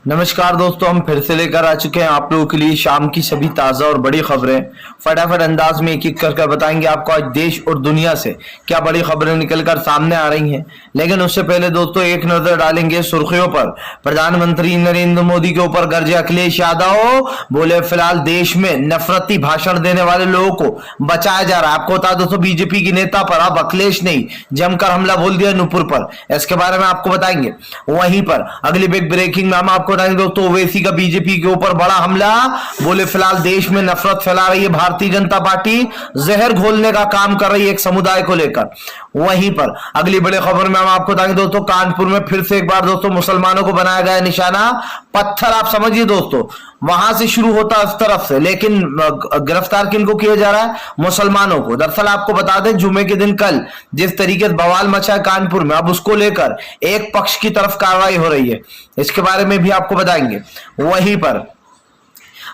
नमस्कार दोस्तों, हम फिर से लेकर आ चुके हैं आप लोगों के लिए शाम की सभी ताज़ा और बड़ी खबरें। फटाफट अंदाज में एक एक कर बताएंगे आपको आज देश और दुनिया से क्या बड़ी खबरें निकलकर सामने आ रही हैं। लेकिन उससे पहले दोस्तों एक नजर डालेंगे सुर्खियों पर। प्रधानमंत्री नरेंद्र मोदी के ऊपर गरजे अखिलेश यादव, बोले फिलहाल देश में नफरती भाषण देने वाले लोगों को बचाया जा रहा है। आपको बता दोस्तों बीजेपी की नेता पर अब अखिलेश ने जमकर हमला बोल दिया नूपुर पर, इसके बारे में आपको बताएंगे। वहीं पर अगली बिग ब्रेकिंग में हम आपको बताएंगे दोस्तों ओवैसी का बीजेपी के ऊपर बड़ा हमला, बोले फिलहाल देश में नफरत फैला रही है भारतीय जनता पार्टी, जहर घोलने का काम कर रही है एक समुदाय को लेकर। वहीं पर अगली बड़ी खबर में हम आपको बताएंगे दोस्तों कानपुर में फिर से एक बार दोस्तों मुसलमानों को बनाया गया निशाना। पत्थर आप समझिए दोस्तों, वहां से शुरू होता इस तरफ से, लेकिन गिरफ्तार किनको किया जा रहा है? मुसलमानों को। दरअसल आपको बता दें जुमे के दिन कल जिस तरीके से बवाल मचा है कानपुर में, अब उसको लेकर एक पक्ष की तरफ कार्रवाई हो रही है, इसके बारे में भी आपको बताएंगे। वहीं पर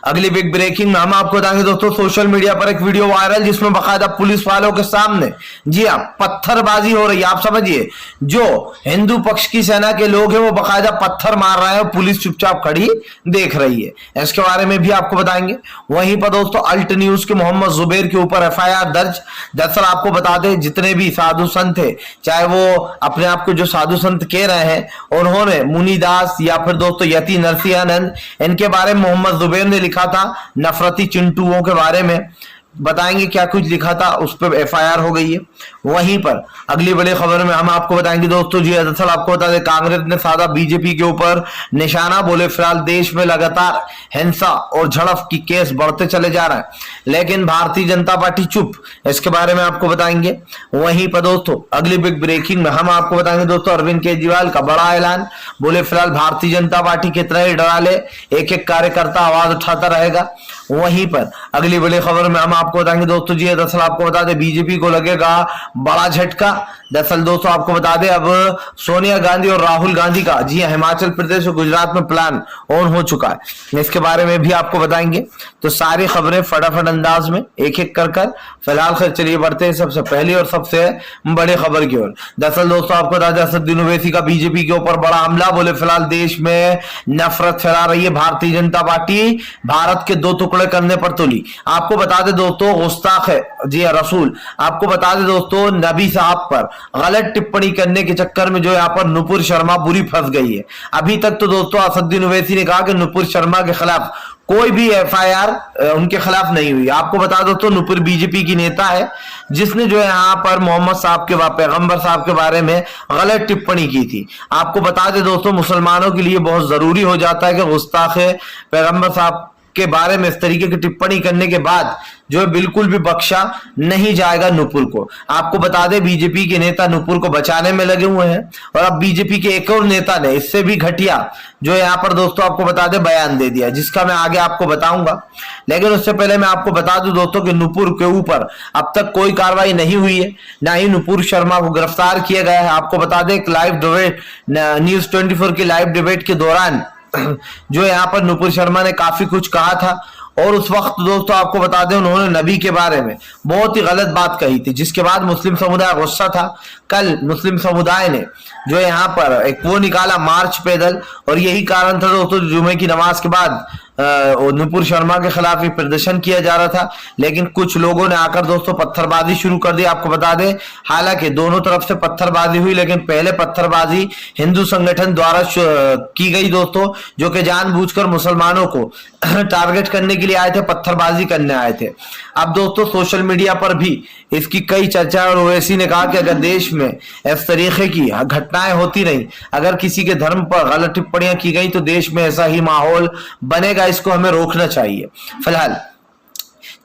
अगली बिग ब्रेकिंग में हम आपको बताएंगे दोस्तों सोशल मीडिया पर एक वीडियो वायरल जिसमें बकायदा पुलिस वालों के सामने, जी हाँ, पत्थरबाजी हो रही है। आप समझिए जो हिंदू पक्ष की सेना के लोग हैं वो बकायदा पत्थर मार रहे हैं, पुलिस चुपचाप खड़ी देख रही है, इसके बारे में भी आपको बताएंगे। वहीं पर दोस्तों अल्ट न्यूज के मोहम्मद जुबैर के ऊपर एफआईआर दर्ज। दरअसल आपको बता दें जितने भी साधु संत थे, चाहे वो अपने आप को जो साधु संत कह रहे हैं, उन्होंने मुनिदास या फिर दोस्तों यति नरसिंहानंद, इनके बारे में मोहम्मद जुबैर ने लिखा था नफरती चिंटुओं के बारे में, बताएंगे क्या कुछ लिखा था, उस पर एफआईआर हो गई है। वहीं पर अगली बड़ी खबर में हम आपको बताएंगे दोस्तों, जी दरअसल आपको बता दें कांग्रेस ने साधा बीजेपी के ऊपर निशाना, बोले फिलहाल देश में लगातार हिंसा और झड़प की केस बढ़ते चले जा रहे हैं, लेकिन भारतीय जनता पार्टी चुप, इसके बारे में आपको बताएंगे। वहीं पर दोस्तों अगली बिग ब्रेकिंग में हम आपको बताएंगे दोस्तों अरविंद केजरीवाल का बड़ा ऐलान, बोले फिलहाल भारतीय जनता पार्टी कितना ही डरा ले, एक एक कार्यकर्ता आवाज उठाता रहेगा। वहीं पर अगली बड़ी खबर में हम आपको बताएंगे दोस्तों, जी दरअसल आपको बता दें बीजेपी को लगेगा बड़ा झटका। दरअसल दोस्तों आपको बता दें अब सोनिया गांधी और राहुल गांधी का, जी हिमाचल प्रदेश और गुजरात में प्लान ऑन हो चुका है, इसके बारे में भी आपको बताएंगे। तो सारी खबरें फटाफट अंदाज में एक एक कर फिलहाल खैर चलिए बढ़ते हैं सबसे पहली और सबसे बड़ी खबर की ओर। दरअसल दोस्तों आपको बता दें असदुद्दीन ओवैसी का बीजेपी के ऊपर बड़ा हमला, बोले फिलहाल देश में नफरत फैला रही है भारतीय जनता पार्टी, भारत के दो टुकड़े करने पर तुली। आपको बता दें दोस्तों गुस्ताख है, जी रसूल, आपको बता दें दोस्तों नबी साहब पर गलत टिप्पणी करने के चक्कर में जो यहाँ पर नुपुर शर्मा बुरी फंस गई है। अभी तक तो दोस्तों असदुद्दीन ओवैसी ने कहा कि नुपुर शर्मा के खिलाफ कोई भी एफआईआर उनके खिलाफ नहीं हुई। आपको बता दो तो नुपुर बीजेपी की नेता है जिसने जो है यहाँ पर मोहम्मद साहब के पैगंबर साहब के बारे में गलत टिप्पणी की थी। आपको बता दे दोस्तों मुसलमानों के लिए बहुत जरूरी हो जाता है कि गुस्ताख पैगंबर साहब के बारे में इस तरीके की टिप्पणी करने के बाद जो है बिल्कुल भी बख्शा नहीं जाएगा नुपुर को। आपको बता दें बीजेपी के नेता नुपुर को बचाने में लगे हुए हैं, और अब बीजेपी के एक और नेता ने इससे भी घटिया जो है यहाँ पर दोस्तों आपको बता दें बयान दे दिया, जिसका मैं आगे आपको बताऊंगा। लेकिन उससे पहले मैं आपको बता दूं दोस्तों कि नुपुर के ऊपर अब तक कोई कार्रवाई नहीं हुई है, ना ही नुपुर शर्मा को गिरफ्तार किया गया है। आपको बता दें एक लाइव डिबेट न्यूज 24 की लाइव डिबेट के दौरान जो यहाँ पर नुपुर शर्मा ने काफी कुछ कहा था, और उस वक्त दोस्तों आपको बता दें उन्होंने नबी के बारे में बहुत ही गलत बात कही थी, जिसके बाद मुस्लिम समुदाय गुस्सा था। कल मुस्लिम समुदाय ने जो यहाँ पर एक वो निकाला मार्च पैदल, और यही कारण था दोस्तों जुमे की नमाज के बाद नुपुर शर्मा के खिलाफ ही प्रदर्शन किया जा रहा था, लेकिन कुछ लोगों ने आकर दोस्तों पत्थरबाजी शुरू कर दी। आपको बता दें हालांकि दोनों तरफ से पत्थरबाजी हुई, लेकिन पहले पत्थरबाजी हिंदू संगठन द्वारा की गई दोस्तों, जो कि जानबूझकर मुसलमानों को टारगेट करने के लिए आए थे, पत्थरबाजी करने आए थे। अब दोस्तों सोशल मीडिया पर भी इसकी कई चर्चा, और ओवैसी ने कहा कि अगर देश में इस तरीके की घटनाएं होती रही, अगर किसी के धर्म पर गलत टिप्पणियां की गई तो देश में ऐसा ही माहौल बनेगा, इसको हमें रोकना चाहिए। फिलहाल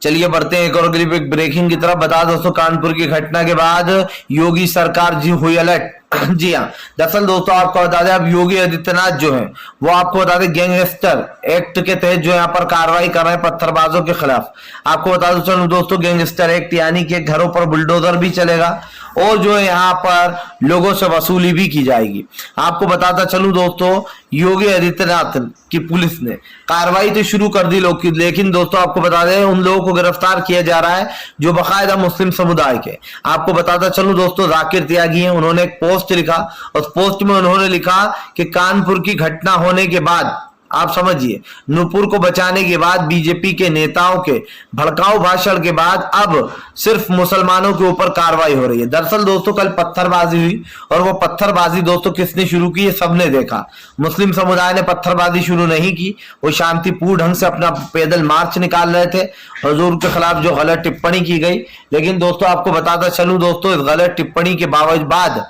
चलिए बढ़ते हैं एक और ब्रेकिंग की तरफ। बता दोस्तों कानपुर की घटना के बाद योगी सरकार जी हुई अलर्ट। जी हाँ, दरअसल दोस्तों आपको बता दें अब योगी आदित्यनाथ जो है वो आपको बता दें गैंगस्टर एक्ट के तहत जो यहाँ पर कार्रवाई कर रहे हैं पत्थरबाजों के खिलाफ। आपको बता दो चलो दोस्तों गैंगस्टर एक्ट यानी कि घरों पर बुलडोजर भी चलेगा, और जो है यहाँ पर लोगों से वसूली भी की जाएगी। आपको बताता चलूं दोस्तों योगी आदित्यनाथ की पुलिस ने कार्रवाई तो शुरू कर दी लेकिन दोस्तों आपको बता दें उन लोगों को गिरफ्तार किया जा रहा है जो बाकायदा मुस्लिम समुदाय के। आपको बताता चलूं दोस्तों जाकिर त्यागी हैं, उन्होंने एक पोस्ट लिखा, उस पोस्ट में उन्होंने लिखा कि कानपुर की घटना होने के बाद आप समझिए, नूपुर को बचाने के बाद बीजेपी के नेताओं के भड़काऊ भाषण के बाद अब सिर्फ मुसलमानों के ऊपर कार्रवाई हो रही है। दरअसल दोस्तों कल पत्थरबाजी हुई और वो पत्थरबाजी दोस्तों किसने शुरू की, ये सबने देखा। मुस्लिम समुदाय ने पत्थरबाजी शुरू नहीं की, वो शांतिपूर्ण ढंग से अपना पैदल मार्च निकाल रहे थे हुजूर के खिलाफ जो गलत टिप्पणी की गई। लेकिन दोस्तों आपको बताता चलूं दोस्तों, इस गलत टिप्पणी के बाद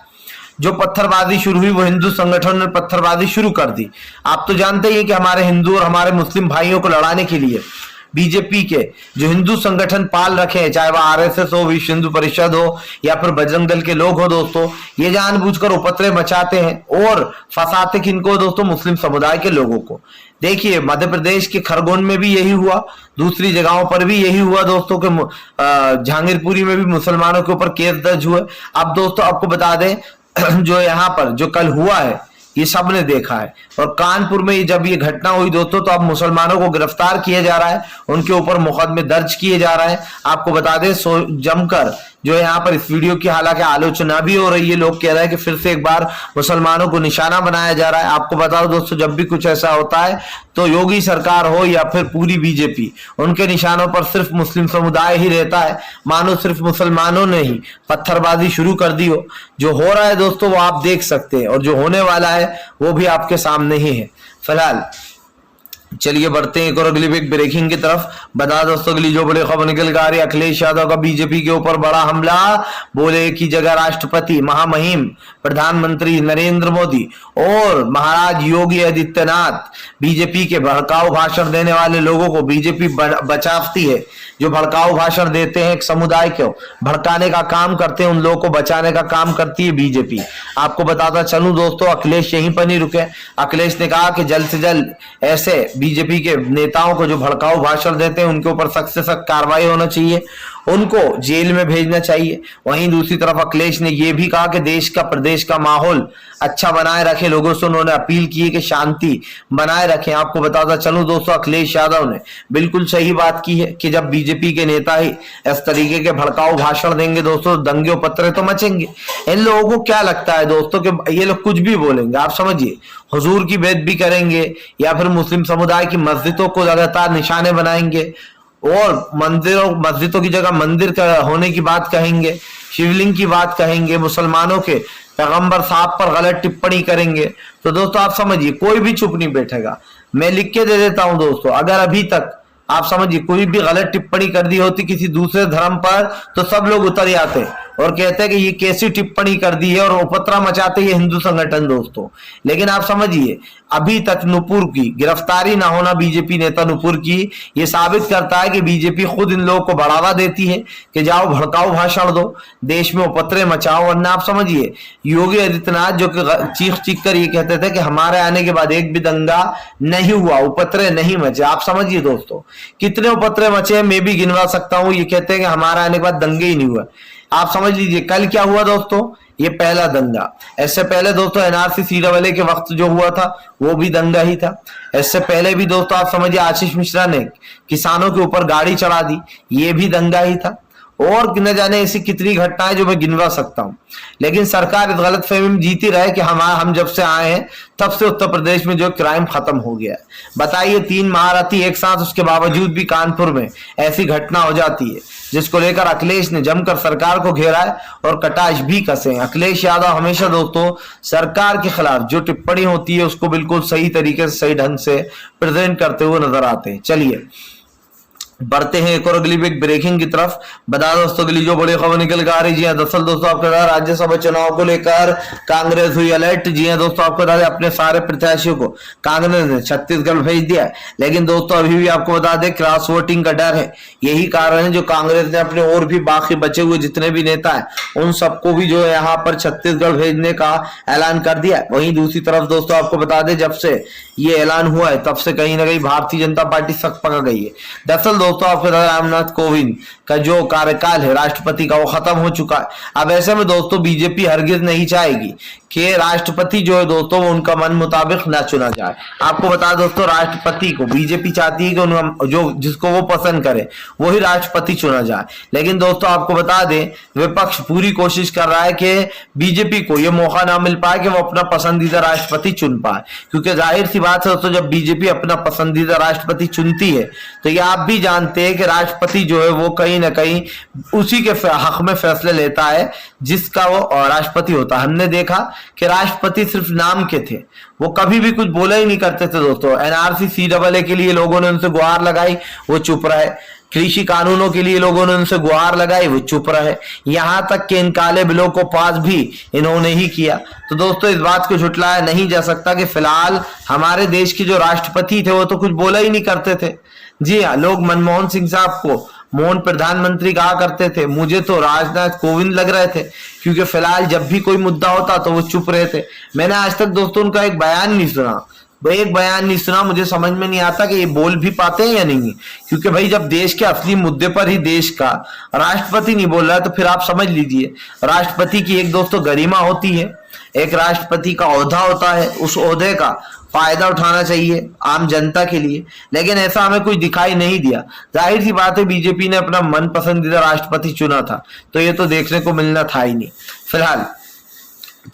जो पत्थरबाजी शुरू हुई वो हिंदू संगठन ने पत्थरबाजी शुरू कर दी। आप तो जानते ही हैं कि हमारे हिंदू और हमारे मुस्लिम भाइयों को लड़ाने के लिए बीजेपी के जो हिंदू संगठन पाल रखे हैं, चाहे वह आरएसएस हो, विश्व हिंदू परिषद हो या फिर बजरंग दल के लोग हो दोस्तों, ये जानबूझकर उपद्रव मचाते हैं और फंसाते किनको दोस्तों, मुस्लिम समुदाय के लोगों को। देखिए मध्य प्रदेश के खरगोन में भी यही हुआ, दूसरी जगहों पर भी यही हुआ दोस्तों के जहांगीरपुरी में भी मुसलमानों के ऊपर केस दर्ज हुए। अब दोस्तों आपको बता दें जो यहाँ पर जो कल हुआ है ये सबने देखा है, और कानपुर में जब ये घटना हुई दोस्तों तो अब मुसलमानों को गिरफ्तार किया जा रहा है, उनके ऊपर मुकदमे दर्ज किए जा रहे हैं। आपको बता दें जमकर जो यहाँ पर इस वीडियो की हालांकि आलोचना भी हो रही है, लोग कह रहे हैं कि फिर से एक बार मुसलमानों को निशाना बनाया जा रहा है। आपको बता दो दोस्तों, जब भी कुछ ऐसा होता है तो योगी सरकार हो या फिर पूरी बीजेपी, उनके निशानों पर सिर्फ मुस्लिम समुदाय ही रहता है, मानो सिर्फ मुसलमानों ने ही पत्थरबाजी शुरू कर दी हो। जो हो रहा है दोस्तों वो आप देख सकते हैं और जो होने वाला है वो भी आपके सामने ही है। फिलहाल चलिए बढ़ते हैं एक और अगली बिग ब्रेकिंग की तरफ। बता दोस्तों अगली जो बड़ी खबर निकल कर आ रही है, अखिलेश यादव का बीजेपी के ऊपर बड़ा हमला। बोले की जगह राष्ट्रपति महामहिम प्रधानमंत्री नरेंद्र मोदी और महाराज योगी आदित्यनाथ बीजेपी के भड़काऊ भाषण देने वाले लोगों को बीजेपी बचाती है। जो भड़काऊ भाषण देते हैं एक समुदाय को भड़काने का काम करते हैं, उन लोगों को बचाने का काम करती है बीजेपी। आपको बताता चलूं दोस्तों, अखिलेश यहीं पर नहीं रुके। अखिलेश ने कहा कि जल्द से जल्द ऐसे बीजेपी के नेताओं को जो भड़काऊ भाषण देते हैं उनके ऊपर सख्त से सख्त कार्रवाई होना चाहिए, उनको जेल में भेजना चाहिए। वहीं दूसरी तरफ अखिलेश ने यह भी कहा कि देश का प्रदेश का माहौल अच्छा बनाए रखे, लोगों से उन्होंने अपील की है कि शांति बनाए रखें। आपको बताता चलूं दोस्तों, अखिलेश यादव ने बिल्कुल सही बात की है कि जब बीजेपी के नेता ही इस तरीके के भड़काऊ भाषण देंगे दोस्तों, दंगे पत्थर तो मचेंगे। इन लोगों को क्या लगता है दोस्तों कि ये लोग कुछ भी बोलेंगे? आप समझिए, हुजूर की बेइज्जती करेंगे या फिर मुस्लिम समुदाय की मस्जिदों को लगातार निशाने बनाएंगे और मस्जिदों की जगह मंदिर का होने की बात कहेंगे, शिवलिंग की बात कहेंगे, मुसलमानों के पैगंबर साहब पर गलत टिप्पणी करेंगे। तो दोस्तों आप समझिए कोई भी चुप नहीं बैठेगा। मैं लिख के दे देता हूं दोस्तों, अगर अभी तक आप समझिए कोई भी गलत टिप्पणी कर दी होती किसी दूसरे धर्म पर तो सब लोग उतर जाते और कहते हैं कि ये कैसी टिप्पणी कर दी है और उपद्रव मचाते हैं हिंदू संगठन दोस्तों। लेकिन आप समझिए अभी तक नुपुर की गिरफ्तारी ना होना, बीजेपी नेता नुपुर की, ये साबित करता है कि बीजेपी खुद इन लोगों को बढ़ावा देती है कि जाओ भड़काऊ भाषण दो, देश में उपद्रव मचाओ। वरना आप समझिए योगी आदित्यनाथ जो कि चीख कर ये कहते थे कि हमारे आने के बाद एक भी दंगा नहीं हुआ, उपद्रव नहीं मचे। आप समझिए दोस्तों कितने उपद्रव मचे हैं, मैं भी गिनवा सकता हूं। ये कहते हैं कि हमारे आने के बाद दंगे ही नहीं हुआ। आप समझ लीजिए कल क्या हुआ दोस्तों, ये पहला दंगा। इससे पहले दोस्तों एनआरसी सीरावले के वक्त जो हुआ था वो भी दंगा ही था। इससे पहले भी दोस्तों आप समझिए आशीष मिश्रा ने किसानों के ऊपर गाड़ी चढ़ा दी, ये भी दंगा ही था। और न जाने ऐसी कितनी घटनाएं जो मैं गिनवा सकता हूं। लेकिन सरकार इस गलतफहमी में जीती रहे कि हम जब से आए हैं तब से उत्तर प्रदेश में जो क्राइम खत्म हो गया है। बताइए 3 महारथी एक साथ, उसके बावजूद भी कानपुर में ऐसी घटना हो जाती है, जिसको लेकर अखिलेश ने जमकर सरकार को घेरा है और कटाश भी कसे हैं। अखिलेश यादव हमेशा दोस्तों सरकार के खिलाफ जो टिप्पणी होती है उसको बिल्कुल सही तरीके से सही ढंग से प्रेजेंट करते हुए नजर आते हैं। चलिए बढ़ते हैं एक और अगली बिग ब्रेकिंग की तरफ। बता दोस्तों अगली जो बड़ी खबर निकल कर आ रही है, दरअसल दोस्तों आपको बता राज्यसभा चुनाव को लेकर कांग्रेस हुई अलर्ट। जी हां दोस्तों, आपको बता दें अपने सारे प्रत्याशियों को कांग्रेस ने छत्तीसगढ़ भेज दिया है। लेकिन दोस्तों अभी भी आपको बता दें क्रॉस वोटिंग का डर है। यही कारण है जो कांग्रेस ने अपने और भी बाकी बचे हुए जितने भी नेता है उन सबको भी जो है यहाँ पर छत्तीसगढ़ भेजने का ऐलान कर दिया है। वहीं दूसरी तरफ दोस्तों आपको बता दें जब से ये ऐलान हुआ है तब से कहीं ना कहीं भारतीय जनता पार्टी सख्त पकड़ गई है। दरअसल दोस्तों आपको रामनाथ कोविंद का जो कार्यकाल है राष्ट्रपति का वो खत्म हो चुका है। अब ऐसे में दोस्तों बीजेपी हरगिज नहीं चाहेगी कि राष्ट्रपति जो है दोस्तों वो उनका मन मुताबिक ना चुना जाए। आपको बता दोस्तों राष्ट्रपति को बीजेपी चाहती है कि उनका जो जिसको वो पसंद करे वही राष्ट्रपति चुना जाए। लेकिन दोस्तों आपको बता दें विपक्ष पूरी कोशिश कर रहा है कि बीजेपी को ये मौका ना मिल पाए कि वो अपना पसंदीदा राष्ट्रपति चुन पाए, क्योंकि जाहिर सी बात है दोस्तों जब बीजेपी अपना पसंदीदा राष्ट्रपति चुनती है तो ये आप भी जानते हैं कि राष्ट्रपति जो है वो कहीं ना कहीं उसी के हक में फैसले लेता है जिसका वो राष्ट्रपति होता है। हमने देखा कि राष्ट्रपति सिर्फ नाम के थे, वो कभी भी कुछ बोला ही नहीं करते थे दोस्तों। एनआरसी सीएए के लिए लोगों ने उनसे गुहार लगाई, वो चुप रहे। कृषि कानूनों के लिए लोगों ने उनसे गुहार लगाई, वो चुप रहे। यहां तक कि इन काले बिलों को पास भी इन्होंने ही किया। तो दोस्तों इस बात को झुटलाया नहीं जा सकता कि फिलहाल हमारे देश के जो राष्ट्रपति थे वो तो कुछ बोला ही नहीं करते थे। जी हाँ, लोग मनमोहन सिंह साहब को मोहन प्रधानमंत्री कहा करते थे, मुझे तो राजनाथ कोविंद लग रहे थे, क्योंकि फिलहाल जब भी कोई मुद्दा होता तो वो चुप रहे थे। मैंने आज तक दोस्तों उनका एक बयान नहीं सुना, मुझे समझ में नहीं आता कि ये बोल भी पाते हैं या नहीं, क्योंकि भाई जब देश के असली मुद्दे पर ही देश का राष्ट्रपति नहीं बोल रहा है तो फिर आप समझ लीजिए राष्ट्रपति की एक दोस्तों गरिमा होती है, एक राष्ट्रपति का ओहदा होता है, उस ओहदे का फायदा उठाना चाहिए आम जनता के लिए। लेकिन ऐसा हमें कुछ दिखाई नहीं दिया। जाहिर सी बात है बीजेपी ने अपना मन पसंदीदा राष्ट्रपति चुना था तो ये तो देखने को मिलना था ही नहीं। फिलहाल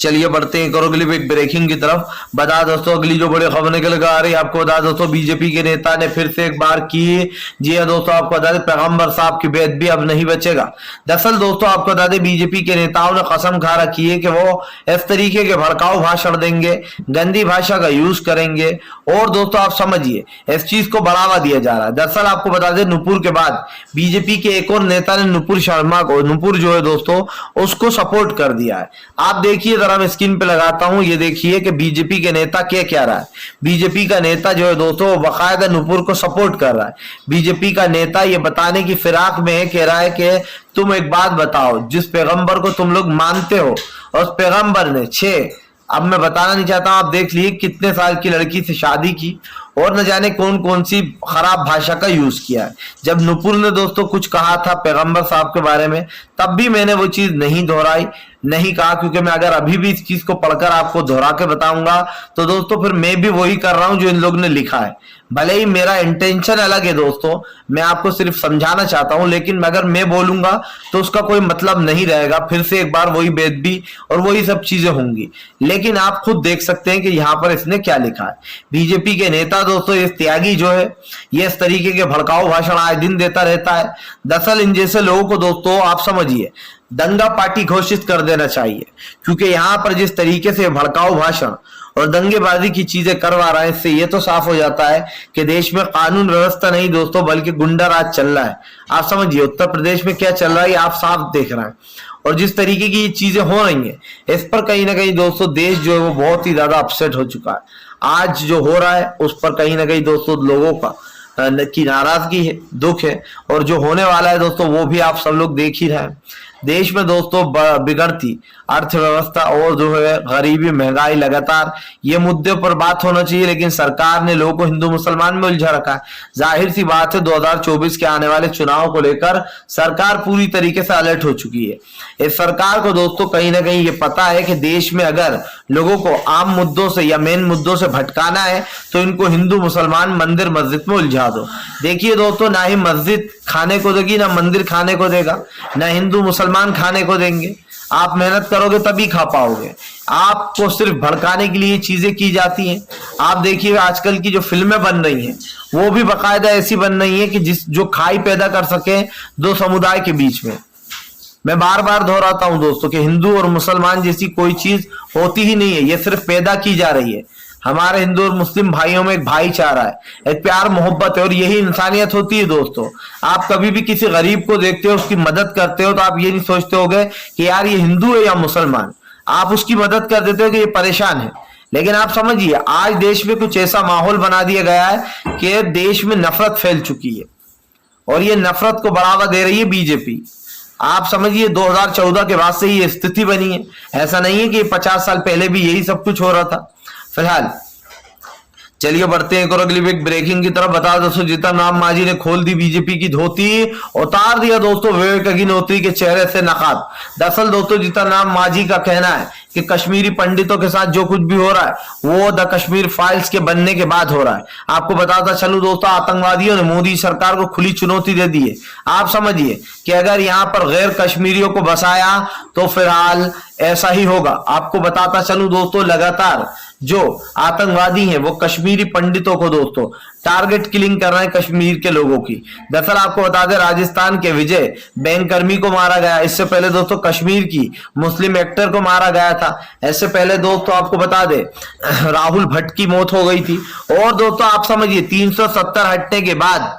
चलिए बढ़ते हैं अगली एक ब्रेकिंग की तरफ। बता दोस्तों अगली जो बड़ी खबर निकल कर आ रही है, आपको बता दोस्तों बीजेपी के नेता ने फिर से एक बार की। जी हाँ दोस्तों, आपको बता दें पैगंबर साहब की बेद भी अब नहीं बचेगा। दरअसल दोस्तों आपको बता दें बीजेपी के नेताओं ने कसम खा रखी है कि वो इस तरीके के भड़काऊ भाषण देंगे, गंदी भाषा का यूज करेंगे और दोस्तों आप समझिए इस चीज को बढ़ावा दिया जा रहा है। दरअसल आपको बता दें नुपुर के बाद बीजेपी के एक और नेता ने नुपुर शर्मा को, नुपुर जो है दोस्तों उसको सपोर्ट कर दिया है। आप देखिए जरा मैं स्क्रीन पे लगाता हूं, ये देखिए कि बीजेपी के नेता क्या रहा है। बीजेपी का नेता जो है दोस्तों बकायदा नुपुर को सपोर्ट कर रहा है। बीजेपी का नेता ये बताने की फिराक में है, कह रहा है कि तुम एक बात बताओ, जिस पैगंबर को तुम लोग मानते हो और उस पैगंबर ने 6, अब मैं बताना नहीं चाहता हूं, आप देख लिए कितने साल की लड़की से शादी की और न जाने कौन कौन सी खराब भाषा का यूज किया है। जब नुपुर ने दोस्तों कुछ कहा था पैगंबर साहब के बारे में तब भी मैंने वो चीज नहीं दोहराई, नहीं कहा, क्योंकि मैं अगर अभी भी इस चीज को पढ़कर आपको दोहरा के बताऊंगा तो दोस्तों फिर मैं भी वही कर रहा हूं जो इन लोग ने लिखा है। भले ही मेरा इंटेंशन अलग है दोस्तों, मैं आपको सिर्फ समझाना चाहता हूं, लेकिन अगर मैं बोलूंगा तो उसका कोई मतलब नहीं रहेगा। फिर से एक बार वही बेदबी और वही सब चीजें होंगी। लेकिन आप खुद देख सकते हैं कि यहाँ पर इसने क्या लिखा है। बीजेपी के नेता दोस्तों इस त्यागी जो है ये इस तरीके के भड़काऊ भाषण आए दिन देता रहता है। दरअसल इन जैसे लोगों को दोस्तों आप समझिए दंगा पार्टी घोषित कर देना चाहिए, क्योंकि यहाँ पर जिस तरीके से भड़काऊ भाषण और दंगेबाजी की चीजें करवा रहा है इससे ये तो साफ हो जाता है कि देश में कानून व्यवस्था नहीं दोस्तों बल्कि गुंडा राज चल रहा है। आप समझिए उत्तर प्रदेश में क्या चल रहा है आप साफ देख रहे हैं, और जिस तरीके की ये चीजें हो रही हैं इस पर कहीं ना कहीं दोस्तों देश जो है वो बहुत ही ज्यादा अपसेट हो चुका है। आज जो हो रहा है उस पर कहीं ना कहीं दोस्तों लोगों का की नाराजगी है, दुख है, और जो होने वाला है दोस्तों वो भी आप सब लोग देख ही रहे हैं। देश में दोस्तों बिगड़ती अर्थव्यवस्था और जो है गरीबी, महंगाई, लगातार ये मुद्दे पर बात होना चाहिए, लेकिन सरकार ने लोगों को हिंदू मुसलमान में उलझा रखा है। जाहिर सी बात है 2024 के आने वाले चुनाव को लेकर सरकार पूरी तरीके से अलर्ट हो चुकी है। इस सरकार को दोस्तों कहीं ना कहीं ये पता है कि देश में अगर लोगों को आम मुद्दों से या मेन मुद्दों से भटकाना है तो इनको हिंदू मुसलमान मंदिर मस्जिद में उलझा दो। देखिए दोस्तों ना ही मस्जिद खाने को देगी ना मंदिर खाने को देगा, ना हिंदू मुसलमान खाने को देंगे। आप मेहनत करोगे तभी खा पाओगे। आपको सिर्फ भड़काने के लिए चीजें की जाती हैं। आप देखिए आजकल की जो फिल्में बन रही हैं वो भी बाकायदा ऐसी बन रही है कि जो खाई पैदा कर सके दो समुदाय के बीच में। मैं बार बार दोहराता हूं दोस्तों कि हिंदू और मुसलमान जैसी कोई चीज होती ही नहीं है, ये सिर्फ पैदा की जा रही है। हमारे हिंदू और मुस्लिम भाइयों में एक भाईचारा है, एक प्यार मोहब्बत है, और यही इंसानियत होती है दोस्तों। आप कभी भी किसी गरीब को देखते हो उसकी मदद करते हो तो आप ये नहीं सोचते होगे कि यार ये हिंदू है या मुसलमान, आप उसकी मदद कर देते हो कि ये परेशान है। लेकिन आप समझिए आज देश में कुछ ऐसा माहौल बना दिया गया है कि देश में नफरत फैल चुकी है और ये नफरत को बढ़ावा दे रही है बीजेपी। आप समझिए 2014 के बाद से ये स्थिति बनी है, ऐसा नहीं है कि 50 साल पहले भी यही सब कुछ हो रहा था। फिलहाल चलिए बढ़ते हैं एक और अगली एक ब्रेकिंग की तरफ। बता दोस्तों, जीतन राम मांझी ने खोल दी बीजेपी की धोती, उतार दिया दोस्तों विवेक अग्निहोत्री के चेहरे से नकाब। दरअसल दोस्तों, जीतन राम मांझी का कहना है कि कश्मीरी पंडितों के साथ जो कुछ भी हो रहा है वो द कश्मीर फाइल्स के बनने के बाद हो रहा है। आपको बताता चलूं दोस्तों, आतंकवादियों ने मोदी सरकार को खुली चुनौती दे दी है। आप समझिए कि अगर यहां पर गैर कश्मीरियों को बसाया तो फिलहाल ऐसा ही होगा। आपको बताता चलूं दोस्तों, लगातार जो आतंकवादी हैं वो कश्मीरी पंडितों को दोस्तों टारगेट किलिंग कर रहे हैं कश्मीर के लोगों की। दरअसल आपको बता दें, राजस्थान के विजय बैंककर्मी को मारा गया। इससे पहले दोस्तों कश्मीर की मुस्लिम एक्टर को मारा गया था। ऐसे पहले दोस्तों आपको बता दें राहुल भट्ट की मौत हो गई थी। और दोस्तों आप समझिए 370 हटने के बाद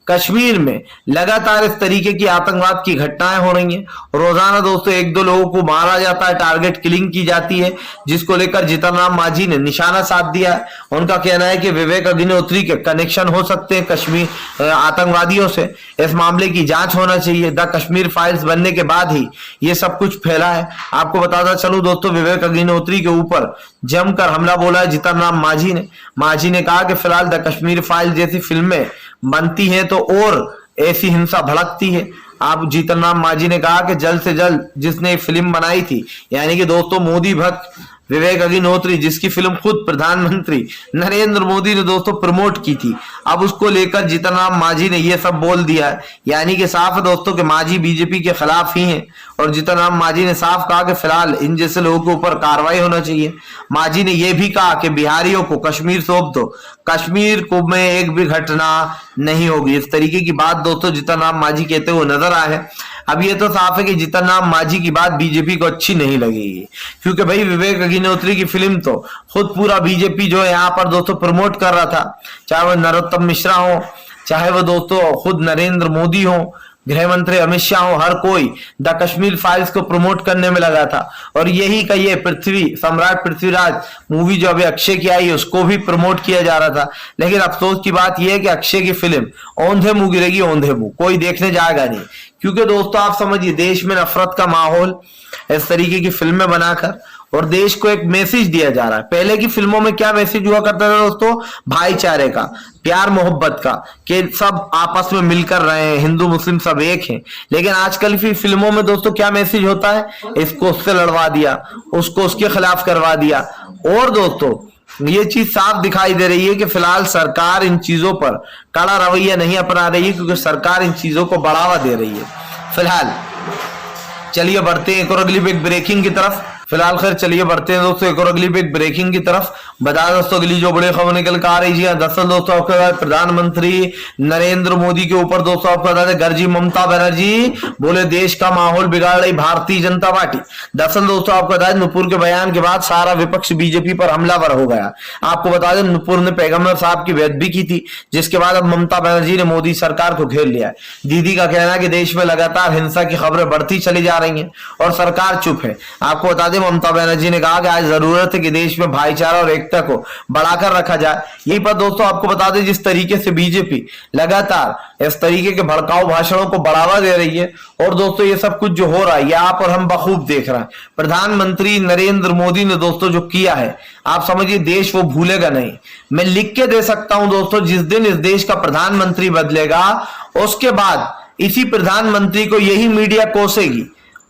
कश्मीर में लगातार इस तरीके की आतंकवाद की घटनाएं हो रही हैं। रोजाना दोस्तों एक दो लोगों को मारा जाता है, टारगेट किलिंग की जाती है, जिसको लेकर जीतन राम मांझी ने निशाना साध दिया है। उनका कहना है कि विवेक अग्निहोत्री के कनेक्शन हो सकते हैं कश्मीर आतंकवादियों से। इस मामले की जांच होना चाहिए। द कश्मीर फाइल्स बनने के बाद ही ये सब कुछ फैला है। आपको बताता चलूं दोस्तों, विवेक अग्निहोत्री के ऊपर जमकर हमला बोला है जीतन राम मांझी ने। मांझी ने कहा कि फिलहाल द कश्मीर फाइल जैसी फिल्में बनती हैं तो और ऐसी हिंसा भड़कती है। आप जीतन राम मांझी ने कहा कि जल्द से जल्द जिसने फिल्म बनाई थी, यानी कि दोस्तों मोदी भक्त विवेक अग्निहोत्री, जिसकी फिल्म खुद प्रधानमंत्री नरेंद्र मोदी ने दोस्तों प्रमोट की थी, अब उसको लेकर जीतन राम मांझी ने ये सब बोल दिया है। यानी कि साफ है दोस्तों कि मांझी बीजेपी के खिलाफ ही हैं। और जीतन राम मांझी ने साफ कहा कि फिलहाल इन जैसे लोगों के ऊपर कार्रवाई होना चाहिए। मांझी ने यह भी कहा कि बिहारियों को कश्मीर सौंप दो, कश्मीर को में एक भी घटना नहीं होगी। इस तरीके की बात दोस्तों जीतन राम मांझी कहते हुए नजर आए हैं। अब ये तो साफ है कि जीतन राम मांझी की बात बीजेपी को अच्छी नहीं लगेगी, क्योंकि भाई विवेक अग्निहोत्री की फिल्म तो खुद पूरा बीजेपी जो है यहाँ पर दोस्तों प्रमोट कर रहा था। चाहे वो नरोत्तम मिश्रा हो, चाहे वो दोस्तों खुद नरेंद्र मोदी हो, गृह मंत्री अमित शाह हो, हर कोई द कश्मीर फाइल्स को प्रमोट करने में लगा था। और यही का ये पृथ्वी सम्राट पृथ्वीराज मूवी जो अभी अक्षय की आई है उसको भी प्रमोट किया जा रहा था। लेकिन अफसोस की बात यह है कि अक्षय की फिल्म औंधे मुंह गिरेगी, औंधे मुंह, कोई देखने जाएगा नहीं। क्योंकि दोस्तों आप समझिए, देश में नफरत का माहौल इस तरीके की फिल्में बनाकर और देश को एक मैसेज दिया जा रहा है। पहले की फिल्मों में क्या मैसेज हुआ करता था दोस्तों? भाईचारे का, प्यार मोहब्बत का, कि सब आपस में मिलकर रहे हैं, हिंदू मुस्लिम सब एक हैं। लेकिन आजकल की फिल्मों में दोस्तों क्या मैसेज होता है? इसको उससे लड़वा दिया, उसको उसके खिलाफ करवा दिया। और दोस्तों ये चीज साफ दिखाई दे रही है कि फिलहाल सरकार इन चीजों पर कड़ा रवैया नहीं अपना रही है, क्योंकि सरकार इन चीजों को बढ़ावा दे रही है फिलहाल। चलिए बढ़ते हैं एक और अगली बिग ब्रेकिंग की तरफ। फिलहाल खैर चलिए बढ़ते हैं दोस्तों एक और अगली बिग ब्रेकिंग की तरफ। बता दोस्तों अगली जो बड़ी खबर निकल कर आ रही है, दरअसल दोस्तों आपको बता दें प्रधानमंत्री नरेंद्र मोदी के ऊपर दोस्तों आपको बता दें गर्जी ममता बनर्जी, बोले देश का माहौल बिगाड़ रही भारतीय जनता पार्टी। दरअसल दोस्तों आपको बता दें नुपुर के बयान के बाद सारा विपक्ष बीजेपी पर हमलावर हो गया। आपको बता दें नुपुर ने पैगंबर साहब की बेअदबी की थी, जिसके बाद अब ममता बनर्जी ने मोदी सरकार को घेर लिया है। दीदी का कहना है कि देश में लगातार हिंसा की खबरें बढ़ती चली जा रही हैं और सरकार चुप है। आपको बता दें ममता बनर्जी ने कहा कि आज जरूरत है कि देश में भाईचारा और एकता को बढ़ाकर रखा जाए। यही पर दोस्तों आपको बता दें जिस तरीके से बीजेपी लगातार इस तरीके के भड़काऊ भाषणों को बढ़ावा दे रही है, और दोस्तों ये सब कुछ जो हो रहा है यहाँ पर हम बखूब देख रहे हैं। प्रधानमंत्री नरेंद्र मोदी ने दोस्तों जो किया है, आप समझिए देश वो भूलेगा नहीं। मैं लिख के दे सकता हूं दोस्तों, जिस दिन इस देश का प्रधानमंत्री बदलेगा उसके बाद इसी प्रधानमंत्री को यही मीडिया कोसेगी।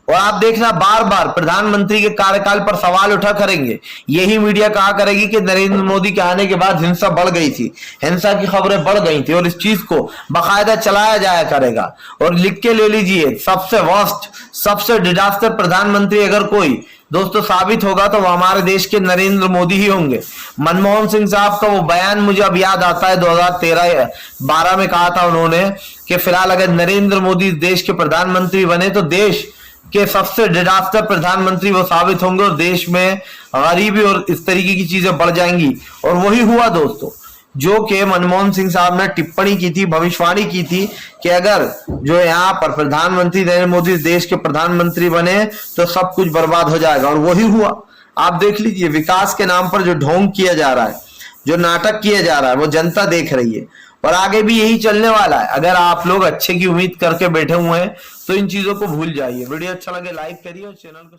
और आप देखना बार बार प्रधानमंत्री के कार्यकाल पर सवाल उठा करेंगे, यही मीडिया कहा करेगी कि नरेंद्र मोदी के आने के बाद हिंसा बढ़ गई थी, हिंसा की खबरें बढ़ गई थी, और इस चीज को बाकायदा चलाया जाया करेगा। और लिख के ले लीजिए, सबसे वर्स्ट सबसे डिजास्टर प्रधानमंत्री अगर कोई दोस्तों साबित होगा तो वो हमारे देश के नरेंद्र मोदी ही होंगे। मनमोहन सिंह साहब का वो बयान मुझे अब याद आता है, 2013-12 में कहा था उन्होंने कि फिलहाल अगर नरेंद्र मोदी देश के प्रधानमंत्री बने तो देश के सबसे डिजास्टर प्रधानमंत्री वो साबित होंगे और देश में गरीबी और इस तरीके की चीजें बढ़ जाएंगी। और वही हुआ दोस्तों, जो कि मनमोहन सिंह साहब ने टिप्पणी की थी, भविष्यवाणी की थी कि अगर जो यहाँ पर प्रधानमंत्री नरेंद्र मोदी देश के प्रधानमंत्री बने तो सब कुछ बर्बाद हो जाएगा, और वही हुआ। आप देख लीजिए विकास के नाम पर जो ढोंग किया जा रहा है, जो नाटक किया जा रहा है, वो जनता देख रही है और आगे भी यही चलने वाला है। अगर आप लोग अच्छे की उम्मीद करके बैठे हुए हैं तो इन चीजों को भूल जाइए। वीडियो अच्छा लगे लाइक करिए और चैनल को